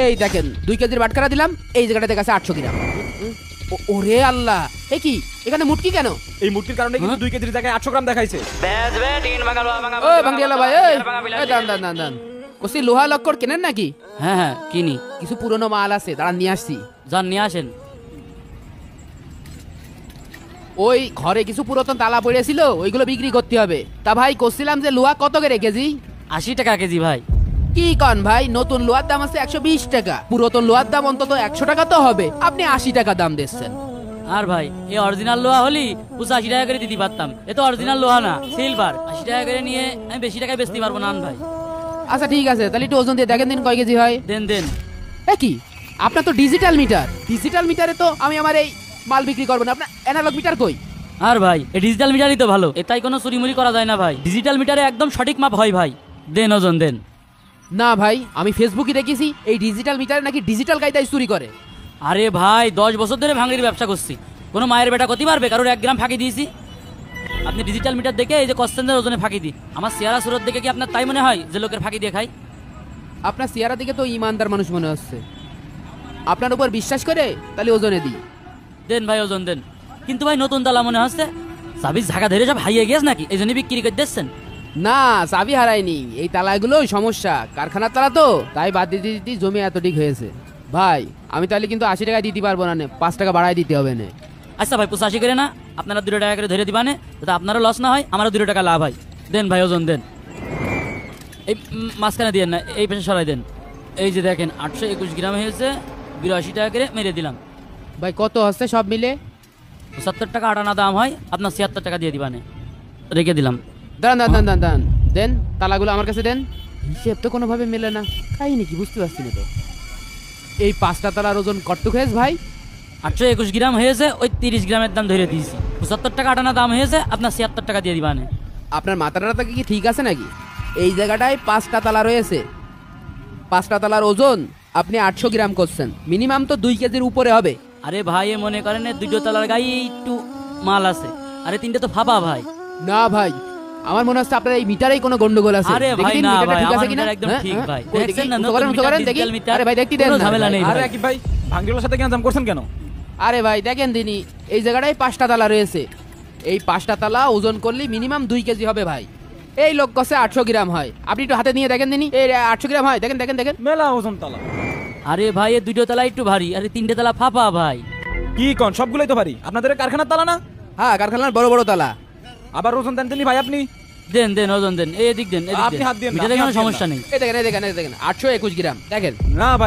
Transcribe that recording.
এই দেখেন 2 কেজির বাটখারা দিলাম, এই জায়গাটাতে গেছে 800 গ্রাম। ওরে আল্লাহ, এ কি এখানে মুটকি কেন? এই মুটকির কারণে কিন্তু 2 কেজির জায়গায় 800 গ্রাম দেখাইছে। ওই বাঙ্গিয়ালা ভাই, এই দান ওসি লোহা লক্কর কেনেন নাকি? হ্যাঁ হ্যাঁ কিনি। কিছু পুরনো মাল আছে, দাঁড়ান নিয়ে আসছি। যান নিয়ে আসেন। ওই ঘরে কিছু পুরাতন তালা পড়েছিল, ওইগুলো বিক্রি করতে হবে। তা ভাই করছিলাম যে লোহা কত করে কেজি? 80 টাকা কেজি ভাই। কি কন ভাই, নতুন লোহার দাম আছে 120 টাকা, পুরাতন লোহার দাম অন্তত 100 টাকা তো হবে, আপনি 80 টাকা দাম দিচ্ছেন। আর ভাই এই অরিজিনাল লোহা হলি 80 টাকা করে দিতে পারতাম, এ তো অরিজিনাল লোহা না, সিলভার। 80 টাকা করে নিয়ে আমি বেশি টাকায় বেচতে পারবো না ভাই। আচ্ছা ঠিক আছে, তাহলে একটু ওজন দিয়ে দেখেন দিন কয় কেজি হয়। দেন। এ কি, আপনার তো ডিজিটাল মিটার, ডিজিটাল মিটারে তো আমি আমার এই মাল বিক্রি করবো না, আপনার অ্যানালগ মিটার কই? আর ভাই এই ডিজিটাল মিটারই তো ভালো, এটাই কোনো চুরিমুরি করা যায় না ভাই। ডিজিটাল মিটারে একদম সঠিক মাপ হয় ভাই। দেন ওজন দেন। না ভাই, আমি ফেসবুকে দেখেছি এই ডিজিটাল মিটারে নাকি ডিজিটাল কায়দায় চুরি করে। আরে ভাই 10 বছর ধরে ভাঙড়ির ব্যবসা করছি, কোনো মায়ের বেটা করতে পারবে কারোর 1 গ্রাম ফাঁকি দিয়েছি? আপনি ডিজিটাল মিটার দেখে এই যে কস্টেন্সের ওজনে ফাঁকি দিই, আমার চেহারা সুরত দেখে কি আপনার তাই মনে হয় যে লোকের ফাঁকি দিয়ে খাই? আপনার চেহারা দিকে তো ইমানদার মানুষ মনে হচ্ছে, আপনার উপর বিশ্বাস করে তাহলে ওজনে দিই। দেন ভাই ওজন দেন। কিন্তু ভাই নতুন তালা মনে হচ্ছে, চাবি ঝাঁকা ধরে সব হাইয়ে গেছে নাকি, এই জন্য বিক্রি করে দিচ্ছেন? না, চাবি হারায়নি, এই তালাগুলোই সমস্যা, কারখানার তালা তো, তাই বাদ দিতে দিতে জমি এতটিক হয়েছে। ভাই আমি তাহলে কিন্তু 80 টাকা দিতে পারবো না, 5 টাকা বাড়াই দিতে হবে না। আচ্ছা ভাই 85 করে না, আপনারা 2 টাকা করে ধরে দিবানে, যাতে আপনারও লস না হয় আমারও 2 টাকা লাভ হয়। দেন ভাই ওজন দেন। এই মাঝখানে দিয়েন না, এই পেশে সরাই দেন। এই যে দেখেন 821 গ্রাম হয়েছে, 82 টাকা করে মেরে দিলাম। ভাই কত হচ্ছে সব মিলে? 70 টাকা আটানা দাম হয়, আপনার 76 টাকা দিয়ে দিবানে, রেখে দিলাম। দাঁড়ান দেন, তালাগুলো আমার কাছে দেন। হিসেব তো কোনোভাবে মেলে না, কাহিনি কি বুঝতে পারছি না তো। এই 5টা তালার ওজন কটটুক হয়েছে ভাই? 821 গ্রাম হয়েছে, ওই 30 গ্রামের দাম ধরে দিয়েছি। 75 টাকা আটানা দাম হয়েছে, আপনার 76 টাকা দিয়ে দিবানে। আপনার মাথাটা কি ঠিক আছে নাকি? এই জায়গাটায় 5টা তালা রয়েছে, 5টা তালার ওজন আপনি 800 গ্রাম করছেন, মিনিমাম তো 2 কেজির উপরে হবে। আরে ভাই মনে করেন 2 তালার গায়ে একটু মাল আছে, আরে 3টে তো ফাঁপা ভাই। না ভাই, আমার মনে হচ্ছে আপনার এই মিটারেই কোনো গন্ডগোল আছে। আরে ভাই না ভাই, আমার মিটার একদম ঠিক ভাই। দেখছেন না নতুন ডিজিটাল মিটার? আরে ভাই দেখতে দেন, কোনো ঝামেলা নেই। আরে কি ভাই ভাঙড়ির সাথে কেন জাম করছেন কেন? আরে ভাই দেখেন দিনি, এই জায়গাটায় 5টা তালা রয়েছে, এই 5টা তালা ওজন করলে মিনিমাম 2 কেজি হবে ভাই। এই লোক কষে 800 গ্রাম হয়, আপনি একটু হাতে নিয়ে দেখেন দিনি, এই 800 গ্রাম হয়, দেখেন মেলা ওজন তালা। আরে ভাই এই 2 তালা একটু ভারী, আরে 3টে তালা ফাঁপা ভাই। কি কোন, সবগুলোই তো ভারী। আপনাদের কারখানার তালা না? হ্যাঁ, কারখানার বড় বড় তালা। আবার ওজন দেন ভাই আপনি? দেন ওজন দেন, এদিক দেন, আপনি হাত দিন, মিটারে কোনো সমস্যা নেই। এই দেখেন 821 গ্রাম দেখেন। না ভাই।